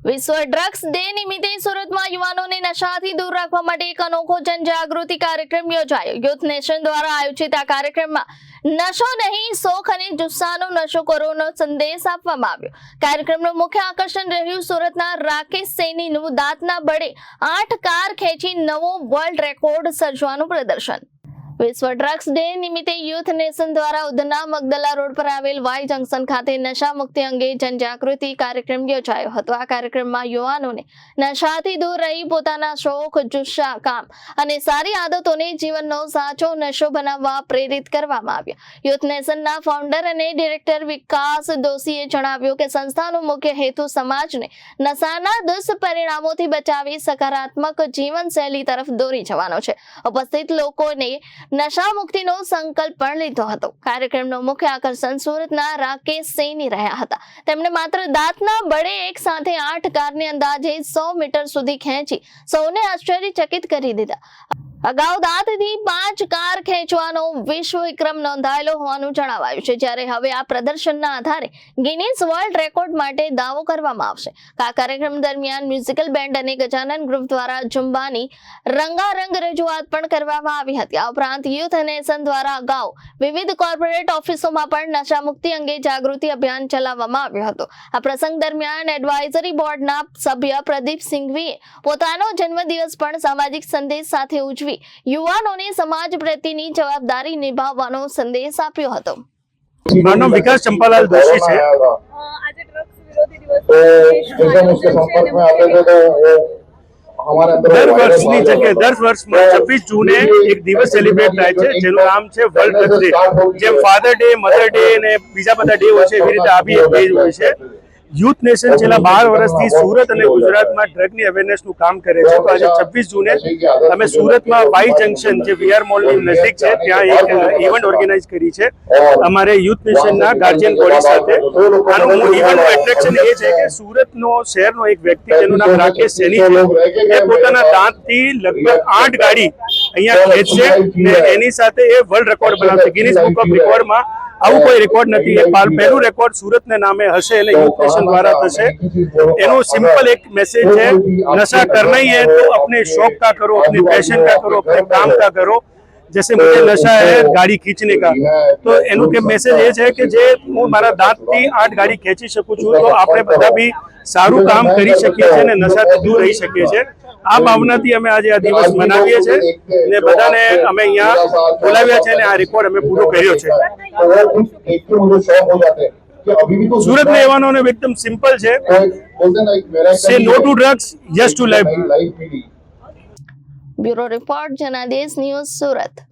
વિશ્વ drugs day નિમિત્તે સુરતમાં યુવાનોને નશાથી દૂર રાખવા માટે એક અનોખો જનજાગૃતિ કાર્યક્રમ યોજાયો। યુથ નેશન દ્વારા આયોજિત આ કાર્યક્રમમાં નશો નહીં શોખ અને જુસ્સાનો નશો કરોનો સંદેશ આપવામાં આવ્યો। કાર્યક્રમનું મુખ્ય આકર્ષણ રહ્યું સુરતના રાકેશ સૈનીનું દાંતના બળે 8 કાર ખેંચી નવો વર્લ્ડ રેકોર્ડ સર્જવાનું પ્રદર્શન। વિશ્વ ડ્રગ્સ ડે નિમિત્તે યુથ નેશન દ્વારા ઉધના મગદલા રોડ પર આવેલ વાય જંકશન ખાતે નશા મુક્તિ અંગે જનજાગૃતિ કાર્યક્રમ યોજાયો હતો। આ કાર્યક્રમમાં યુવાનોને નશાથી દૂર રહી પોતાના શોખ, જુસ્સા, કામ અને સારી આદતોને જીવનનો સાચો નશો બનાવવા પ્રેરિત કરવામાં આવ્યા। યુથ નેશનના ફાઉન્ડર અને ડિરેક્ટર વિકાસ દોશીએ જણાવ્યું કે સંસ્થાનો મુખ્ય હેતુ સમાજને નશાના દુષ્પરિણામોથી બચાવી સકારાત્મક જીવનશૈલી તરફ દોરી જવાનો છે। ઉપસ્થિત લોકોને નશા મુક્તિનો સંકલ્પ પણ લીધો હતો। કાર્યક્રમનો મુખ્ય આકર્ષણ સુરતના રાકેશ સૈની રહ્યા હતા। તેમણે માત્ર દાંતના બળે એક સાથે 8 કારને અંદાજે 100 મીટર સુધી ખેંચી સૌને આશ્ચર્યચકિત કરી દીધા। અગાઉ દાંતથી 5 કાર ખેંચવાનો વિશ્વ વિક્રમ નોંધાયેલો હોવાનું જણાવાયું છે, જ્યારે હવે આ પ્રદર્શનના આધારે ગિનીસ વર્લ્ડ રેકોર્ડ માટે દાવો કરવામાં આવશે। આ કાર્યક્રમ દરમિયાન મ્યુઝિકલ બેન્ડ અને ગજાનન ગ્રુપ દ્વારા ઝુંબાની રંગારંગ રજૂઆત પણ કરવામાં આવી હતી। આ ઉપરાંત યુથ નેશન દ્વારા અગાઉ વિવિધ કોર્પોરેટ ઓફિસોમાં પણ નશા મુક્તિ અંગે જાગૃતિ અભિયાન ચલાવવામાં આવ્યું હતું। આ પ્રસંગ દરમિયાન એડવાઇઝરી બોર્ડના સભ્ય પ્રદીપ સિંઘવીએ પોતાનો જન્મદિવસ પણ સામાજિક સંદેશ સાથે ઉજવી યુવાનોને સમાજ પ્રત્યેની જવાબદારી નિભાવવાનો સંદેશ આપ્યો હતો। મારું નામ વિકાસ ચંપાલાલ દોશી છે। આજે ડ્રગ્સ વિરોધી દર વર્ષની જગ્યાએ 10 વર્ષમાં 26 જૂને એક દિવસ સેલિબ્રેટ થાય છે, જેનું નામ છે વર્લ્ડ ડ્રગ્સ ડે। જેમ ફાધર ડે, મધર ડે અને બીજા બધા ડે હોય છે, એવી રીતે આ બી એક ડે હોય છે। યુથ નેશન છેલ્લા 12 વર્ષથી સુરત અને ગુજરાતમાં ડ્રગની અવેરનેસનું કામ કરે છે। તો આજે 26 જૂને અમે સુરતમાં વાય જંકશન, જે વીઆર મોલની નજીક છે, ત્યાં એક ઇવેન્ટ ઓર્ગેનાઇઝ કરી છે અમારે યુથ નેશનના ગાર્જિયન બોડી સાથે। આનું ઇવેન્ટનું એટ્રેક્શન એ છે કે સુરતનો શહેરનો એક વ્યક્તિ, જેનું નામ રાકેશ સૈની છે, એ પોતાના દાંતથી લગભગ 8 ગાડી અહીંયા ખેંચશે ને એની સાથે એ વર્લ્ડ રેકોર્ડ બનાવશે। ગિનીસ બુક ઓફ રેકોર્ડમાં આવું કોઈ રેકોર્ડ નથી। એ પહેલું રેકોર્ડ સુરતને નામે હશે અને યુથ નેશન દ્વારા થશે। એનો સિंपल एक मैसेज है, नशा करना ही है तो अपने शौक का करो, अपने पैशन का करो, अपने काम का करो। जैसे मुझे नशा है गाड़ी खींचने का, तो એનું કે મેસેજ એ છે કે જે હું મારા દાંતથી 8 ગાડી ખેંચી શકું છું, તો આપણે બધા બી સારું કામ કરી શકીએ છીએ અને નશાથી દૂર રહી શકીએ છીએ। આ ભાવનાથી અમે આજે આ દિવસ મનાવીએ છીએ ને બધાને અમે અહીંયા બોલાવ્યા છે અને આ રેકોર્ડ અમે પૂરો કર્યો છે। સુરત રહેવાનોને એકદમ સિમ્પલ છે, say no to drugs, yes to life. Bureau report, Janadesh news, Surat.